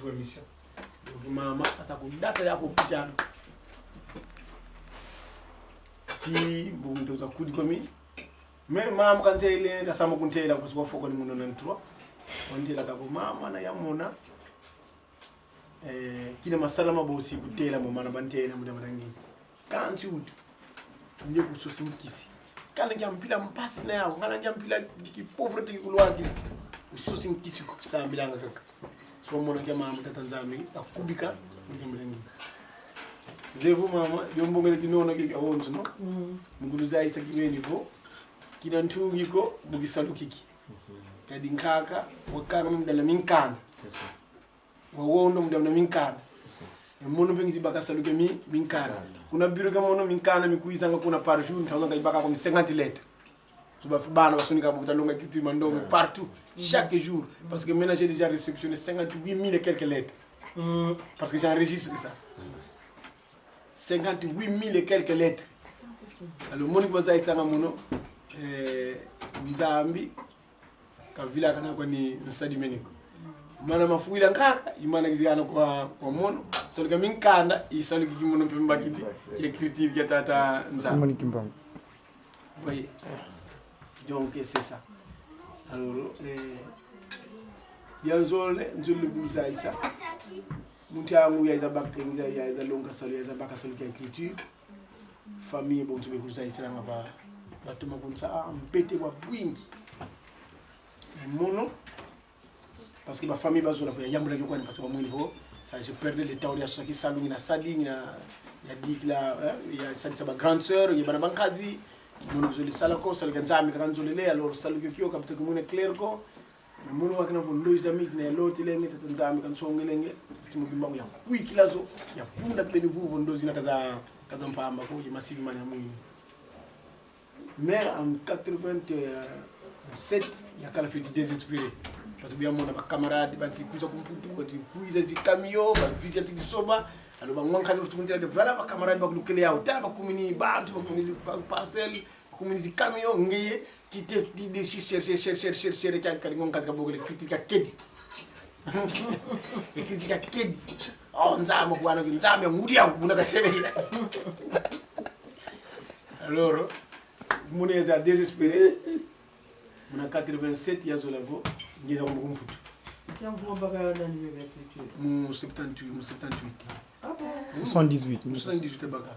kwa mission donc mama asa kudata yako pitano ti mbunto za kudi komi mais mama kan tele ka sama kun tele parce que foko ni mun non 3 on tele ka ko mama na yamona kina masalama bo si ku tele mo mana ban tele mo dem rangi kan ci wut ndeku so sin kisi kan jam pila pass na yaw ngana jam pila ki pauvreté ki lo waki so sin kisi ko sa bilanga kak so mo na ke mama tatanzami akubika mo dem rangi zevu mama yombo ngene ki nono ki awonto no mugulu zai sa ki niveau kidan tungi ko bugi salu kiki kadi nkaka wakana mum dala minkana wa wondo mum dala minkana mono bengi baka salu ke mi minkana kuna biro ka mono minkana mi kuisanga kuna par jour ntazo ngai baka ko 50 lettres suba bana basuni ka buta longa kitu mando partout chaque jour parce que maintenant j'ai déjà réceptionné 58 000 et quelques lettres parce que j'enregistre ça 58 000 et quelques lettres alors moni boza isanga mono Nzambi ka vila kana kwa ni nsadi meniko mana mafuila nkaka imana kizigana kwa mono solika minkanda isolika kimono pemba kiti écriture ki tata Nzambi Kimbangu voyez donc c'est ça alors yanzole nzulu buza isa muntangu ya zabaka ya za longa salu ya zabaka solika écriture famille bon tube kuza isa ngaba batuma kunsa mpete wa bwingi mono parce que ma famille bazola ya yambula kwa parce que mon niveau ça je perdais le temps ya soki salungi na sadingi na ya dikla ya sadisa ba grande sœur ya bana bankazi mono zoli salako salga nzami kan zolele alors saluki kyo kapte ko mon clair ko mono wakina vo ndo izami na loti lenge tata nzami kan songelenge simo bimbangu ya kui kilazo ya punda beni vuvo ndo zina kaza mpamba ko je massive manya mwini mais en 87 il y a qu'à fait désespéré parce que bien mon camarade ba ti kuza kumputu ba ti kuiza zi camion ba visite di soba alors ba ngwan khali futu de voilà ba camarade ba lukele yaw tala ba kumini ba antu ba kumini parcelle kumini zi camion ngeye ki te di chercher kan ngon kaza bogole critique kedi critique kedi oh nzama bwana nzama ngudi yaw buna ka tebe alors mon est à désespéré mon a 87 il y a zolavo il y a un bon puto tiens vous baga na niveau d'écriture mon 78 ah bon 78 baga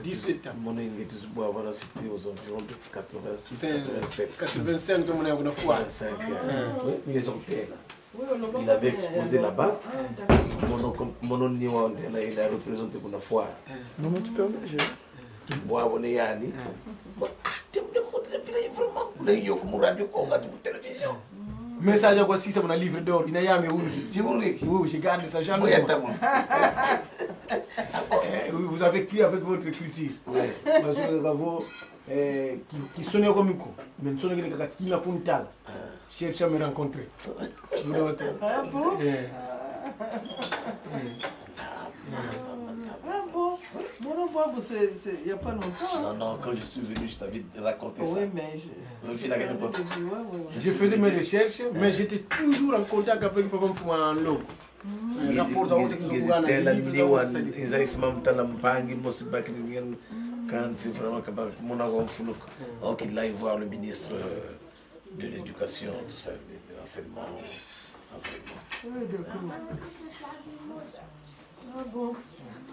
17 ans mon engagement bois voilà c'était aux environs de 86 85 tout mon a une fois 5 il avait exposé là-bas mon il a représenté pour la foire non tu peux bois on est yani télévision message quoi si c'est mon livre d'or il y a oui je garde ça jamais vous avez qui avec votre culture parce que qui sonne comme quoi même sonne que qui m'a puntal cherche à me rencontrer ah bon Mon envoi, il n'y a pas longtemps. Non, quand je suis venu, je t'avais raconté ça. Oui, mais je faisais mes recherches, mais j'étais toujours en contact avec Papa Mfuma Long. Quand c'est vraiment capable, mon donc il aille voir le ministre de l'éducation, tout ça, de l'enseignement. Oui, d'accord. Ah bon.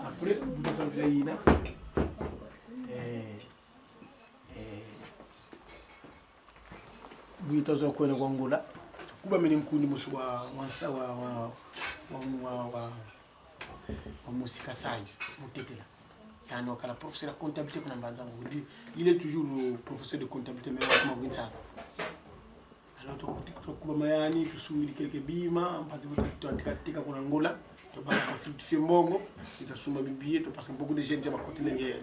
Après, nous sommes venus là. Oui, tu as un coin de Angola. Kuba meni mkundi musu wa musika sai mutetela. Yani wakala professeur de comptabilité kuna mbanzangu. Il est toujours professeur de comptabilité mais wa kuma winsasa. Alors to kuba mayani tusumili quelques bima mpazi tuandika kuna Angola. To ba ka fructifier mbongo, ita suma bibié to parce que beaucoup de gens ba côté lenge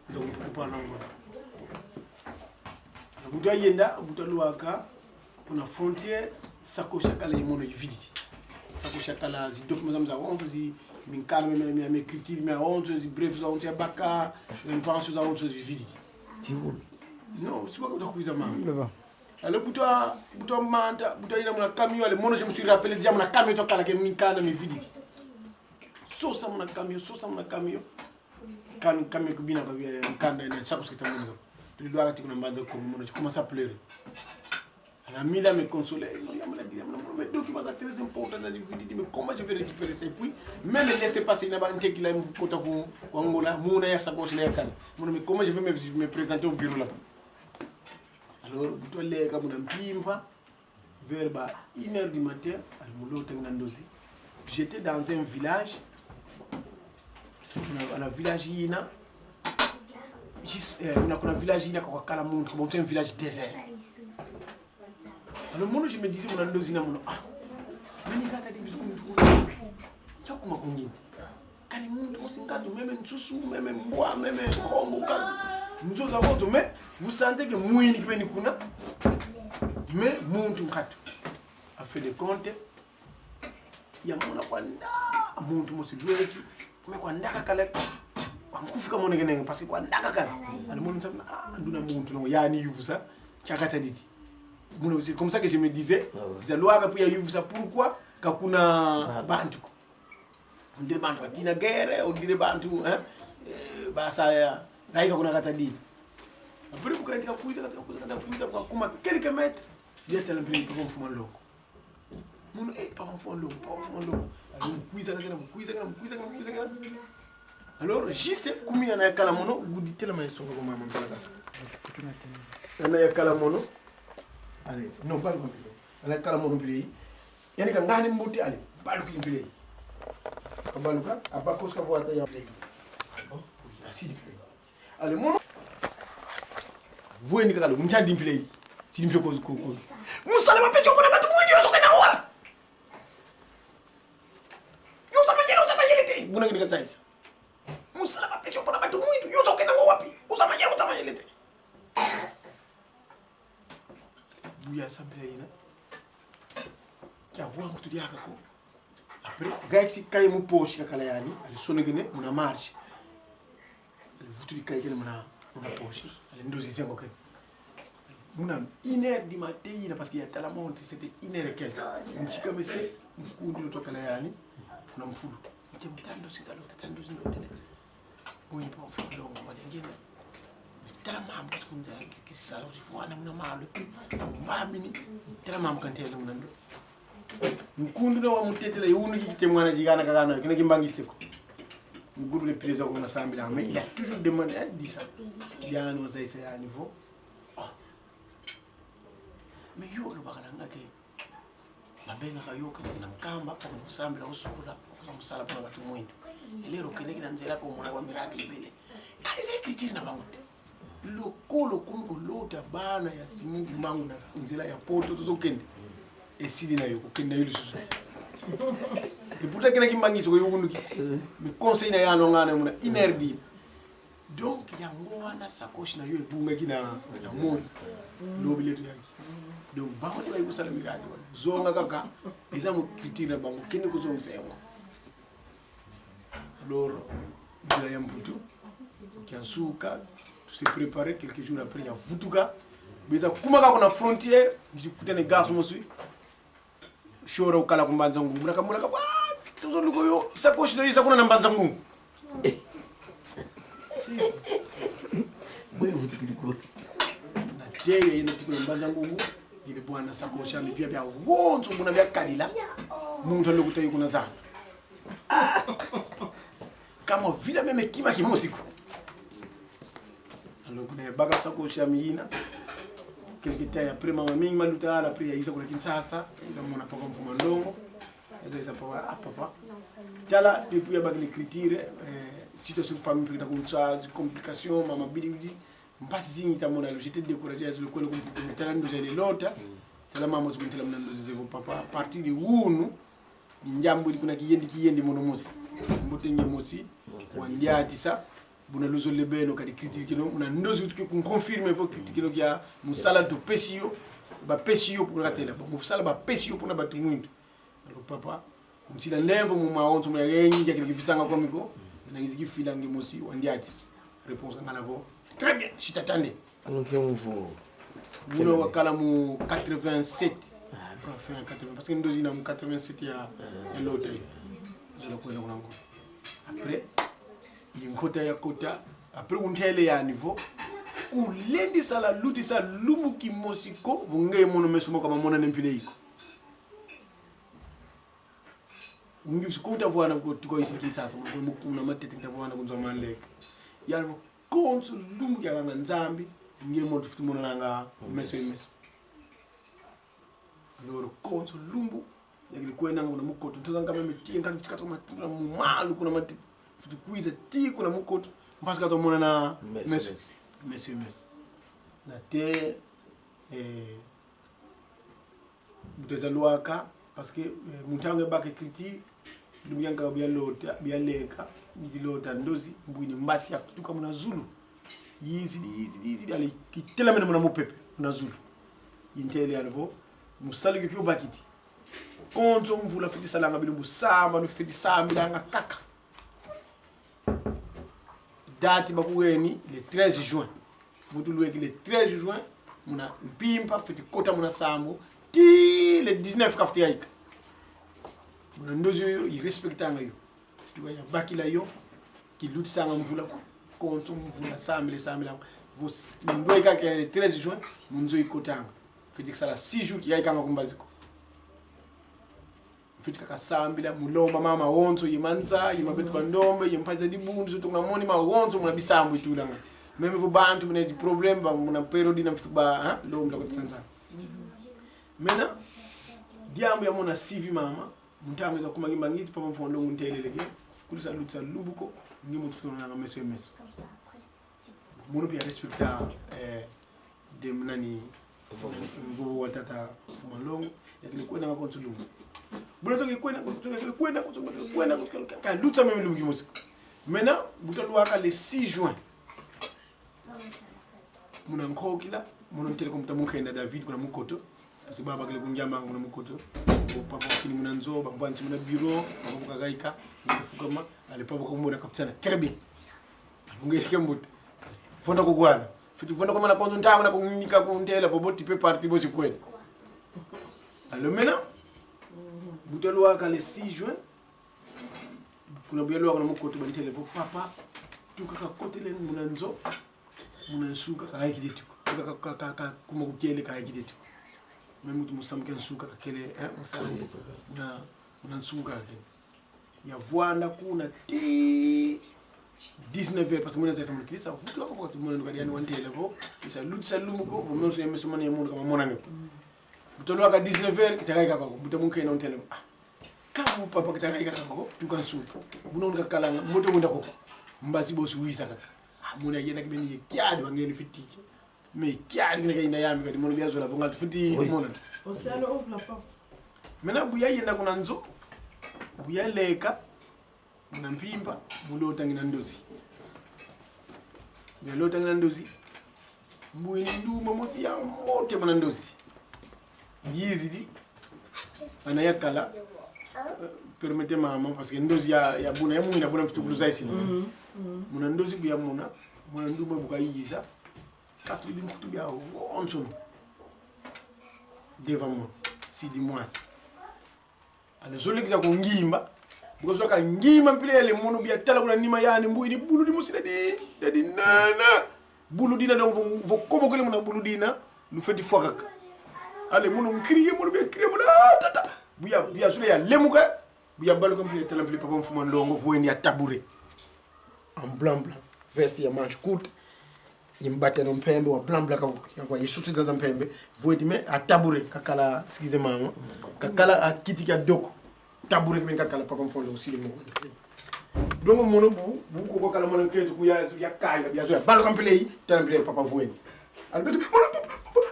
ils ont pas na Angola. Alors buta yenda buta luaka kuna frontière sako shakala imono viditi. Sako shakala zi documents za on zi min calme mes culture mais on zi bref za on tia baka invention za on zi viditi. Tiwun. Non, c'est pas comme ça kuiza mama. alors buto manta buto ina mon camion le mono je me suis rappelé déjà mon camion to kala ke min kana mi vidi so sa mon camion kan camion ko bina ko kanda ina sakos ke tamundo tu dois arrêter qu'on m'a dit comment je commence à pleurer elle a mis là me consoler non il m'a dit mais documents très important dans une vidéo mais comment je vais récupérer ça et puis même laisser passer na ba nteki la mkota ko ngola muna ya sakos le kala mais comment je vais me présenter au bureau là alors buto le ka muna mpimpa vers 1h du matin al mulo tengandozi j'étais dans un village na village ina kuna village ina kwa kala muntu kwa un village désert. Alors moi je me disais mon ndozi na mon mimi kata di bisu muntu cha kuma kungini kani muntu osingado meme nsusu meme mbwa meme kombo kan nzoza voto mais vous sentez que muini kipeni kuna mais muntu ngatu a fait des comptes ya mona kwa nda muntu mosidueti me kwa ndaka kale kufika mona ngene parce que kwa ndaka kale ali mona sabna nduna muntu no yani yuvusa chakata diti c'est comme ça que je me disais ça loi ka puya yuvusa pourquoi ka kuna bantu on dirait bantu tina guerre on dirait bantu basa ya ngaika kuna kata diti après pour quand kuiza kwa kuma quelques mètres il tellement bien pour fuma loko mon pas fuma loko kuiza alors juste kumi na kala mono gudi tellement songo ko mama mbala gas na kala mono allez non pas le compliqué na kala mono play yani ka ngani mbuti ale balu ko play ko baluka abako ska voata ya play bon asi di play allez mono vous ni kala mta di play si di play ko musala mapecho ko na batu mwenye so kana wa yo sama yele te buna ni ka size musala mapecho ko na batu mwenye yo so kana wapi usama yele te buya sabla ina kya wangu tu diaka ko après gaxi kay mu poche ka kala yani ali sonegene muna marche ali futuri kay gene muna poche ali ndozi zengo kay muna 1h du matin parce qu'il y a tellement monte c'était 1h quelque nsika mese mkundi to kala yani na mfulu mtendo sikalo tatando ndo tele moi pas mfulu ngoma ngene tellement mambo kunja kisalo sifwana muna malo mbamini tellement mambo kantele muna ndo mkundi no wa mutetela yunu kite mwana jigana kagana kina kimbangiste ko mgudu le président ko na sambila mais il a toujours demandé 10 ans diano zaisa ya niveau mais yo lo bakala ngake mabenga kayoka na mkamba kwa kusambila usukula kwa musala kwa watu mwindu lero kile kinanzela kwa mwana wa miracle bele kali ze kritiri na bangote lokolo kumko lota bana ya simungi mangu na nzela ya poto tozokende esili na yoko kenda yulu susu et pourtant kena kimbangiso ko yunduki mais conseil na yano ngana muna inerdi donc yango wana sakoshi na yo ebunga kina ya moyo lobi letu yaki donc bango de ko sala miradi wala zonga kaka eza mo critique bango kende ko zonga sengo alors de la yamputu qui a souka se préparer quelques jours après ya futuka beza kumaka kuna frontière ngikutene garçon mosui shora ukala kumbanza ngungu nakamulaka kwa tuzo luko yo sakoshi no isa kuna nambanza ngungu mwe vutikili kwa na teye ina tikuna nambanza ngungu ile bwana sakoshi ambi pia bya wonzo muna bya kadila muntu lokuta yukuna za kama vile meme kima kimosiko alors kuna baga sakoshi amina quelque temps après maman mingi maluta la prière isa kuna kinsasa ila mona papa mfuma ndongo eza papa papa tala depuis ya bagli criture situation famille preta kumtsa complication mama bidi mpasi zingi tamona j'étais découragé à le coller comme tala ndo zele lota tala mama zikuntela mna ndo zevo papa à partir de wunu njambo kuna kiyendi mono mosi mbotenge mosi wandiati sa buna luzo lebeno kadi critique kino una ndozi utuki confirmer vos critique kino kia musala to pesio ba pesio pour ratela ba musala ba pesio pour na batu mwindu alors papa msila levo mu maonto mu yengi ya kile kifisanga kwa miko na ngiziki fila ngemosi wandiati réponse ngala vo très bien je t'attendais donc on vous Muno wakala mu 87. Fin 80 parce que ndozi na mu 87 ya l'autre. Je le connais encore. Après il kota ya kota après untele ya niveau kulendi sala luti sa lumu ki mosiko vunge mono mesumo kama mona nempile iko. Ungi sikuta vwana ko isi kinsasa muna matete ndavwana kunzwa manleka. Yalvo konso lumu ya nga nzambi nge mo tufuti mona nanga meso. Alors konso lumbu yagili kwenda ngona mukoto ntoza ngama meti ngani futi katoma malu kuna mati futi kuiza ti kuna mukoto mpaka to mona na meso. Na te buteza luaka parce que mutange bake kriti lumyanga bya leka njilota ndozi mbwini mbasi ya kutuka muna Zulu yizi ali kitela mena muna mupepe muna Zulu intele alvo musali kyo bakiti konzo mvula fiti salanga bilumbu samba no fiti samba nga kaka date bakuweni le 13 juin vutu lueki le 13 juin muna mpimpa fiti kota muna sambo ti le 19 kafti yaika muna ndozi yo irespectanga yo tuwa ya bakila yo ki luti sanga mvula konzo mvula samba vos ndoika ke le 13 juin munzo ikotanga fiti sala 6 jours yaika nga kumbaziko fiti kaka sambila muloma mama wonzo yimanza yimabetu bandombe yimpaza dibundu zoto kuna moni ma wonzo muna bisambu itulanga meme vo bantu muna di problem ba muna periodi na fitu ba lo mla ko Tanzania mena diambo ya mona CV mama muntameza kuma ngimbangizi papa mfondo munteleleke kulisa lutsa lumbuko ngimo tufuna nga meso muno pia respecta de mnani mvuvu watata fumalongo yakini kwenda nga kontu lumbu bulotoke kwenda ka lutsa meme lumbu musiko mena butolwaka le 6 juin muna nkokila muna telekom tamukenda David kuna mukoto parce baba kile kunjamba kuna mukoto papa kini muna nzoba mvanzi muna bureau baba kagaika ngifukama ale papa ko muna kafutana très bien ngeke mbuti fonda ko gwana fitu fonda ko mana ko ntanga na ko nika ko ntela boboti pe parti bosi kwenda alors maintenant butolwa ka le 6 juin kuna bielo kuna mukoto ban telefo papa tukaka kotele muna nzo muna suka ka haikideti ka kuma kukele ka haikideti même tu musamke nsuka ka kele musali na nsuka ka ya voanda kuna ti 19h parce que mona zeta mun kilisa futu ko futu mona ngadi yani wante levo isa lutsa lumuko vo monso yemeso mona yemun kama mona ne butolo ka 19h kitaka ka ko butamun kay non tele kamu papa kitaka ka ko tukan su bunon ka kala moto munda ko mbasi bo su wisa ka mona yena kibeni kiadi wangeni fitike mais kiadi ne kay na yami kadi mona biazo la vongal fiti mona On s'est alors ouvre la porte. mena buya yenda kuna nzo buya leka muna mpimpa mulota ngina ndozi mulota ngina ndozi mbuini nduma mosi ya mote muna ndozi yizidi ana yakala permettez mama parce que ndozi ya buna ya mwina buna mfitu bluza isi muna ndozi buya muna nduma buka yiza katri bi mkutu bya wonsono devant moi si di moisi ana zolekiza ko ngimba because waka ngima mpilele mono bia tala kuna nima yani mbuini bulu di musida di nana bulu dina donc vo kobo ko le mona bulu dina lu feti fogak ale mono mkriye mono bia kriye mono tata buya sule ya lemuka buya balu ko mpilele tala mpilele papa mfuma ndongo voeni ya tabouret en blanc veste ya manche courte yimbate no mpembe wa blanc ka ya voye suti dans mpembe voeti me a tabouret kakala excusez-moi kakala a kiti ka doko tabouret men kakala papa mfondo aussi le mo donc mono bu ko kala mono keto ku ya kay ya zo bal kam play tan play papa voeni al besu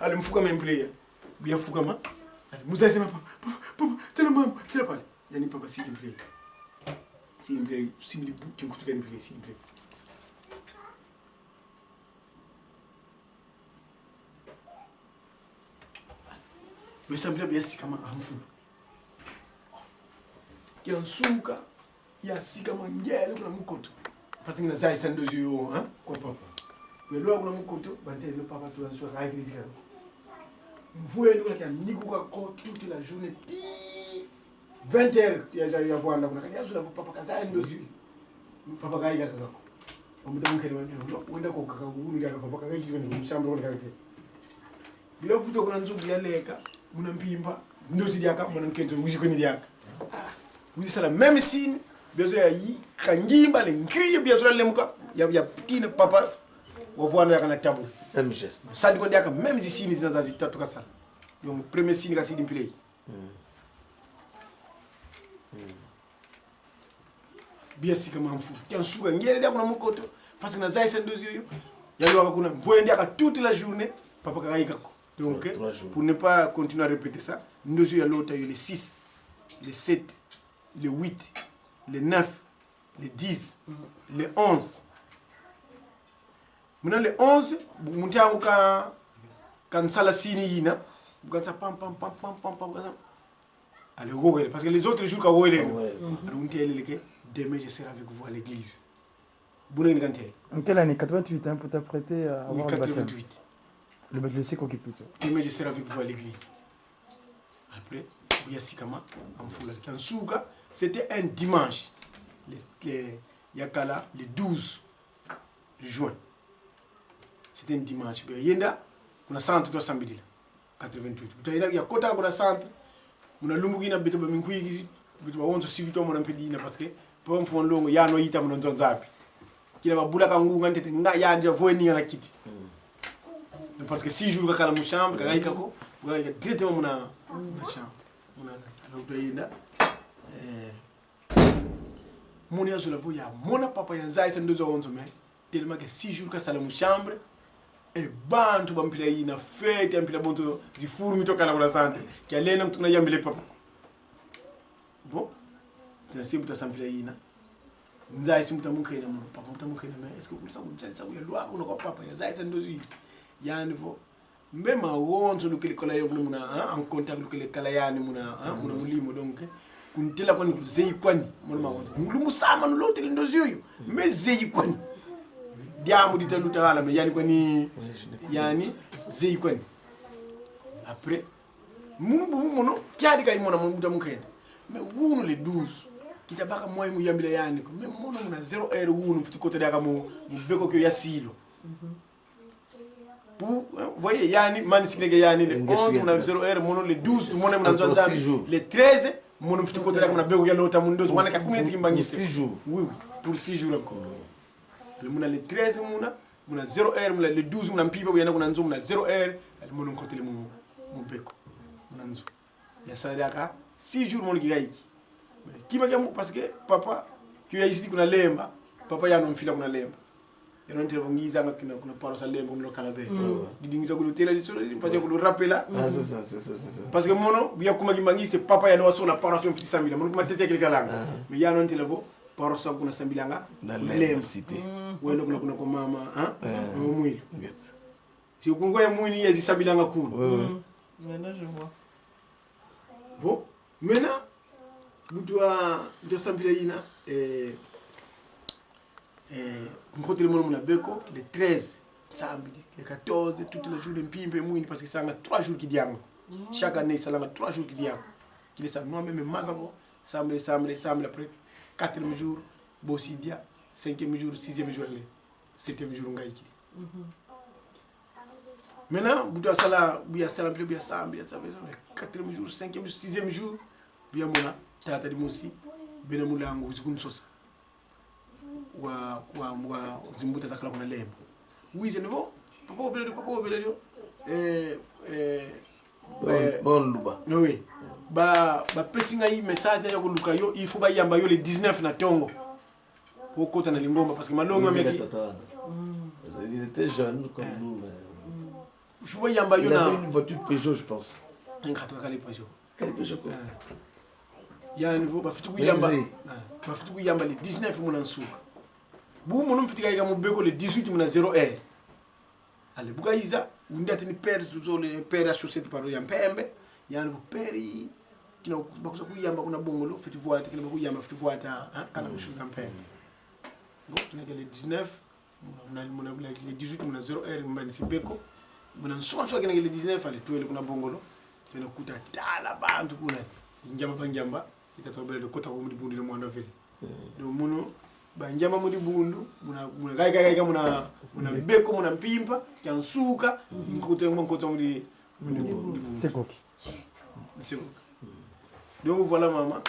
al mfuka men play bi fuka ma al musa sema papa tele mam tele pale yani papa si play simli bu tin ko to gen play simli we samble bi yasi kama amfulu kiansuka ya sika manjele kuna mukoto parce que na sai sandozi yo kwa papa we lo kuna mukoto bante le papa tu ansuka ka ikidika mvua ndio kwa nikuka ko toute la journée 20h ya vwanda kuna kajazo la papa kaza ndio papa kaiga kako omuda mukele wanyo wenda ko kaka nguni ga papa kaiga kitu ni mshamba kuna kake bila vuto kuna nzugu ya leka muna mpimba ndio zidiaka muna nkento wizi ko ni diaka wizi sala même signe bezo ya yi kangimba le ngriye bezo le muka ya kina papa wa vwanda ya kana tabu Même geste. Ça dit qu'on dit que même si nous sommes dans un état ça. Donc premier signe que c'est d'impliquer. Bien si comme un fou. Tiens souga ngere dia kuna mokoto parce que na zai sen dozi yo. Ya yo kuna voyez dia toute la journée papa ka yika ko. Donc pour ne pas continuer à répéter ça, ndozi ya l'autre le 6, le 7, le 8, le 9, le 10, le 11. Maintenant le 11 muntangu kan sala sini yina bukanza pam allez gogo parce que les autres jours ka woyele alors untele ke demain je serai avec vous à l'église bunani kanté En quelle année? 88 hein, pour t'apprêter à oui, avoir le baptême. 88 Le Sikoki plutôt. demain je serai avec vous à l'église après Yasikama amfula kansuka c'était un dimanche yakala le 12 juin. C'était un dimanche. Yenda, on a 100 tout samedi là. 88. Utaira ya kota kuna 100. Muna lumbuki na bitu ba minkuyi bitu ba wonzo sivito mona mpedi na parce que po mfon longo ya no yita mona nzonzapi. Kila ba bula ka ngunga ntete nga ya nje voeni na kiti. Parce que 6 jours ka kala mu chambre ka gaika ko, ga directement mona chambre. Mona alors utaira mona yazo la voya mona papa yanzai sen dozo wonzo me tellement que 6 jours ka sala mu chambre. E bantu bampila yina fete ampila bonto di furmi to kala wala santé ki alena mtu na yambele papa bon c'est simple ta sampila yina nzai simta munkena mu papa mta munkena mais est ce que vous savez ça ya loi on ko papa ya zai sandozi ya niveau mbema wonzo lukele kola yo muna en contact lukele kala yani muna muna mulimo donc kuntela kwani zei kwani mona wonzo ngulumu sama no lotel ndozi yo mais zei kwani diamu di telu tawala mais yani ko ni yani zei ko ni après munu kiadi kay mona mun mutam kayne mais wunu le 12 kita baka moy mu yambile yani ko mais mono muna 0 heure wunu fiti côté daga mu beko ko yasilo vous voyez yani man siknege yani le 11 muna 0 heure mono le 12 mona muna zonza le 13 mono fiti côté daga muna beko ya lota mun 12 wana ka kumeti kimbangiste 6 jours oui pour 6 jours encore. Le 13 muna 0 heure muna le 12 muna mpipa yana kuna nzo muna 0 heure ali mona nkotele mu beko muna nzo ya sala daka 6 jours mona gigaiki kima kemu parce que papa ki ya isidi kuna lemba papa ya no mfila kuna lemba yana ntele vongiza ngakina kuna parosa lemba mlo kala be didingiza ku tela di solo parce que ku rappela c'est parce que mono biya kuma gimbangise papa ya no so la parosa mfiti samila mono kuma tete kile kala mais ya no ntele vo parosa kuna sambilanga la cité. Wendo kuna kwa mama mwili si kungoya mwini yezi sabilanga kulu Maintenant je vois. bon maintenant mutwa sambila yina ngotele mono muna beko le 13 samedi le 14 toute la journée mpimpe mwini parce que ça nga 3 jours qui diango chaque année ça nga 3 jours qui diango qui les ça non même mazako samedi après 4e jour bosidia 5e jour 6e jour 7e jour ngai kidi maintenant buta sala buya sala buya sambi 4e jour 5e jour 6e jour buya mona tata di mosi bena mulango zikun sosa wa zimbuta takala kuna lembo wize nivo papa obeledio bon luba oui ba pesinga yi message na yako luka yo il faut ba yamba yo le 19 na tongo okota na lingomba parce que malonga meki il était jeune comme nous il faut ba yamba yo il avait na une voiture Peugeot je pense ngata kale Peugeot quoi ya niveau ba fitu yamba ba fitu yamba le 19 mona nsuka bu mono mfitika ga mubeko le 18 mona 0 heure ale buka iza undati ni père zo le père associé par ya mpembe ya niveau père kina bakuza kuyamba kuna bongolo fiti voite kina bakuyamba fiti voite kana mshuza mpembe bon tuneke le 19 mona le 18 mona 0 heure mbani sibeko Muna souvent kena le 19 ali tuele kuna bongolo. Tena kuta tala bantu kuna. Njamba banjamba itatobele de kota ko mudi bundu le mwanda vele. Do muno banjamba mudi bundu muna gai muna beko muna mpimpa kyansuka inkoto mudi Sekoki. Donc voilà maman.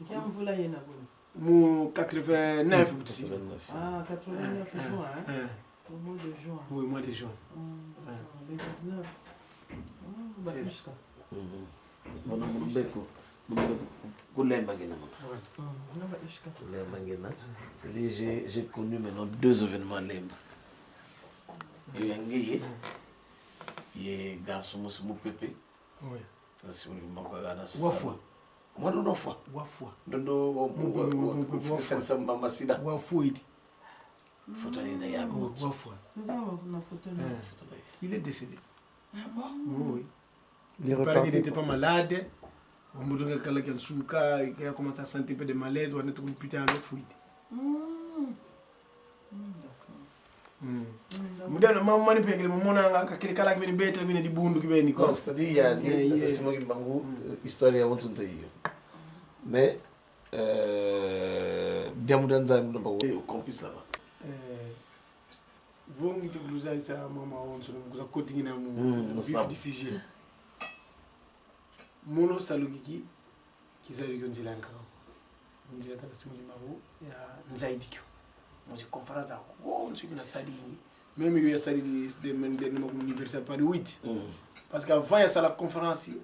Quel vous l'avez na Mon 89 aussi. Ah, 89 juin, hein? Au mois de juin. Oui, mois de juin. Le 19. Batushka. Mona mbeko. Kulemba ngena. J'ai connu maintenant 2 événements lemba. Il y a ngeye. Il y a garçon mon pépé. Oui. C'est mon mangala. Wafwa. Moi non fois. Wafwa. Dondo c'est mama sida. Wafwa idi. Photo na ya Wafwa. C'est ça, on a photo. Il est décédé. Ah bon? Oui. Il est Il paraît qu'il reparti. n'était pas malade. On me donne quelqu'un qui a souka, qui a commencé à sentir un peu de malaise, on a tout putain de fouille. Mudana mama mani pekele mumona nga kile kala kibeni beta kibeni di bundu kibeni ko. C'est-à-dire il y a c'est moi qui bangu histoire ya wontu nzai yo. Mais diamudanza mdomba au campus là-bas. Vongi te bluza isa mama onso nguza koti ngina mu vif di CG. Mono salugiki kizali gonzila nkao. Nzila tata simuli mabu ya nzaidikyo. Moi conférence à onso kuna sadini. Même il y a sali de l'université Paris 8. Parce qu'avant il y a la conférence, il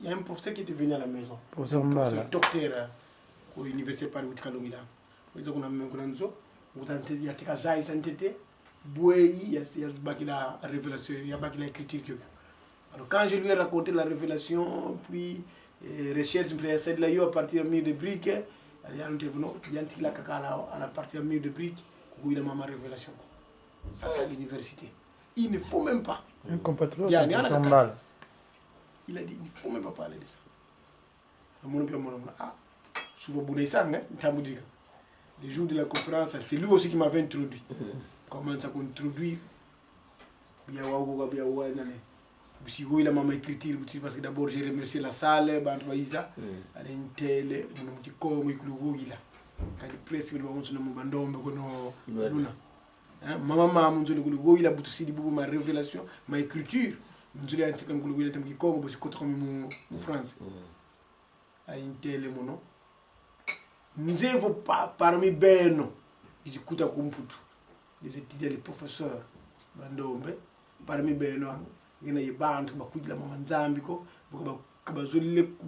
y a un professeur qui était venu à la maison. Professeur Mbala. Docteur au université Paris 8 Kalongila. Ils ont même kunanzo, utante ya tika zai santete. Bouei, il y a baki la révélation, il y a baki la écriture. Alors quand je lui ai raconté la révélation, puis recherche, il y a eu à partir de mur de briques, il y a un intervenant, il y a un tigla kakala à partir de mur de briques, où il a ma révélation. Ça c'est à l'université. Il ne faut même pas. Un compatriote, Il y a un professeur Mbala. Il a dit, il ne faut même pas parler de ça. Ah, souvent, les jours de la conférence, c'est lui aussi qui m'avait introduit. Comment ça introduit? Il y a eu la maman écriture, parce que d'abord j'ai remercié la salle, Bantuaïsa, à l'intélé, mon petit corps, il y a quand il presse, il va se nommer Luna. Maman, mon Dieu, il a bouti ma révélation, ma écriture. Mon Dieu, il a été comme il a été comme en France. À l'intélé, mon nom. Nous avons pas parmi Beno, ils écoutent à Kumputu. Les étudiants, les professeurs, Bandombe, parmi Beno, il y a des bandes qui ont la maman Zambiko, qui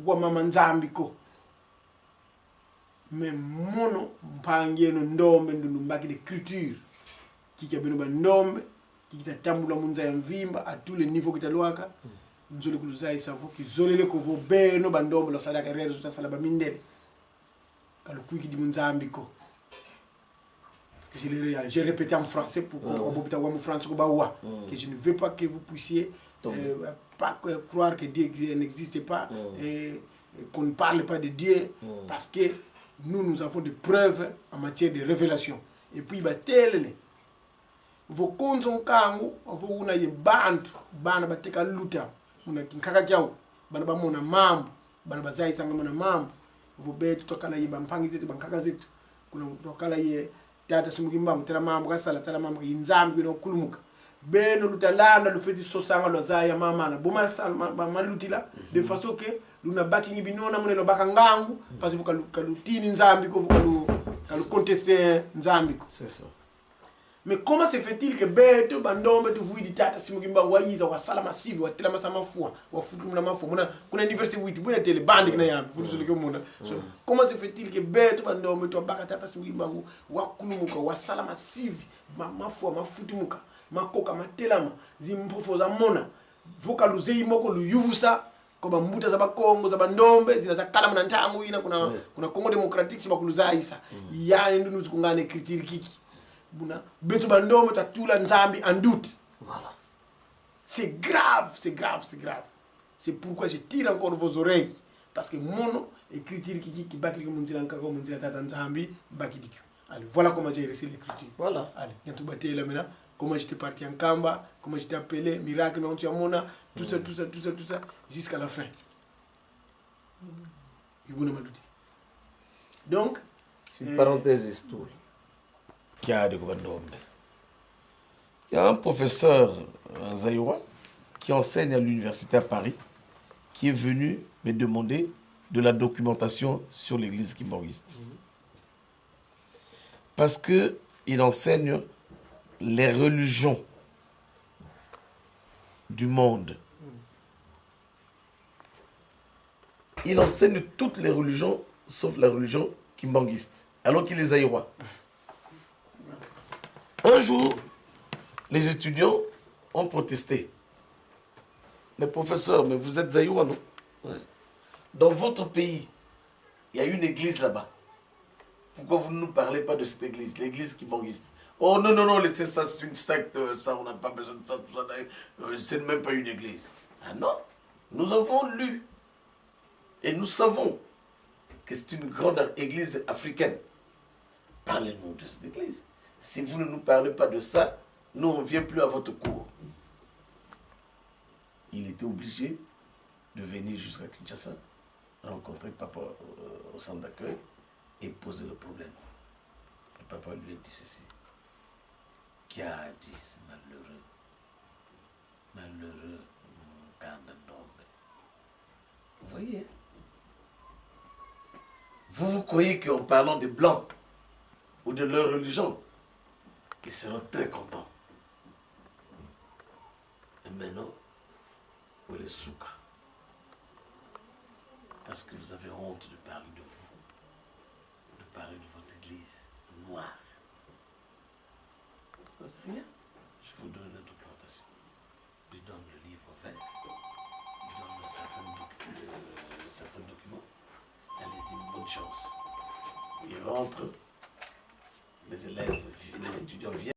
ont maman Zambiko. Mais mono, mpangé no ndombe ndu mbaki de culture. Qui a beno bandombe, qui a tambula munza ya mvimba à tous les niveaux qui talwaka. Nzole kuluza isavo ki zolele ko vo beno bandombe lo sadaka rere zuta salaba mindele. Kaluku qui dit munzambiko. J'ai répété en français pour qu'on français que je ne veux pas que vous puissiez pas croire que Dieu n'existe pas et qu'on ne parle pas de Dieu parce que nous avons des preuves en matière de révélation. Et puis, vos comptes sont kangu, vous avez bantu, bana bateka luta, una kinkaka kyao, bana bamona mambo, bana bazai sanga mona mambo, vous betu tokala ye bampangi zetu bankaka zetu, kuna tokala ye tata simugimba mutera mambo kasala tala mambo inzambi no kulumuka. Beno lutalanda lu feti sosanga lo zaya mama na boma malutila de façon que luna baki ngi binona munelo baka ngangu parce que kalutini nzambi ko kalu contester nzambi ko. C'est ça. Mais comment se fait-il que beto bandombe tu vuidi tata simugimba wayiza wa sala massive wa tela masama fwa wa futu muna mafwa muna kuna université witi buya tele bande kina yambi futu zolike muna. Comment se fait-il que beto bandombe tu baka tata simugimba wa kulumuka wa sala massive mafwa mafutu muka makoka matelama zimphofo za mona vuka luzei moko luyuvusa koba mbuta za bakongo za bandombe zina za kala mna ntangu ina kuna Congo Democratique siba kuluzaisa yani ndunu zikungane kritiri kiki buna betu bandombe tatula nzambi en doute. Voilà. C'est grave, c'est grave, c'est grave. C'est pourquoi je tire encore vos oreilles parce que mono et kritiri kiki ki bakiri munzila nkako munzila tata nzambi bakidiki. Allez, voilà comment j'ai reçu l'écriture. Voilà. Allez, bientôt batté là maintenant. comment j'étais parti en Kamba, comment j'étais appelé, miracle non Tiamona, tout ça, jusqu'à la fin. Donc, c'est une parenthèse historique qui a découvert d'homme. Il y a un professeur Zaïwa qui enseigne à l'université à Paris qui est venu me demander de la documentation sur l'église kimborgiste. Parce qu'il enseigne les religions du monde. Il enseigne toutes les religions sauf la religion kimbanguiste, alors qu'il est zaïrois. Un jour, les étudiants ont protesté. Mais professeur, mais vous êtes zaïrois, non? Ouais. Dans votre pays, il y a une église là-bas. Pourquoi vous ne nous parlez pas de cette église, l'église kimbanguiste? Oh non, non, non, laissez ça, c'est une secte, ça, on n'a pas besoin de ça, tout ça, c'est même pas une église. Ah non, nous avons lu et nous savons que c'est une grande église africaine. Parlez-nous de cette église. Si vous ne nous parlez pas de ça, nous, on ne vient plus à votre cours. Il était obligé de venir jusqu'à Kinshasa, rencontrer papa au centre d'accueil et poser le problème. Le papa lui a dit ceci. Qui a dit, c'est malheureux. Malheureux, garde d'homme. Vous voyez? Vous croyez qu'en parlant des Blancs ou de leur religion, ils seront très contents. Et maintenant, vous les souka. Parce que vous avez honte de parler de vous, de parler de votre église noire. Ça se fait bien. Je vous donne la documentation. Je donne le livre vert. Je donne certains documents. Allez-y, bonne chance. Ils rentrent, les élèves, les étudiants viennent.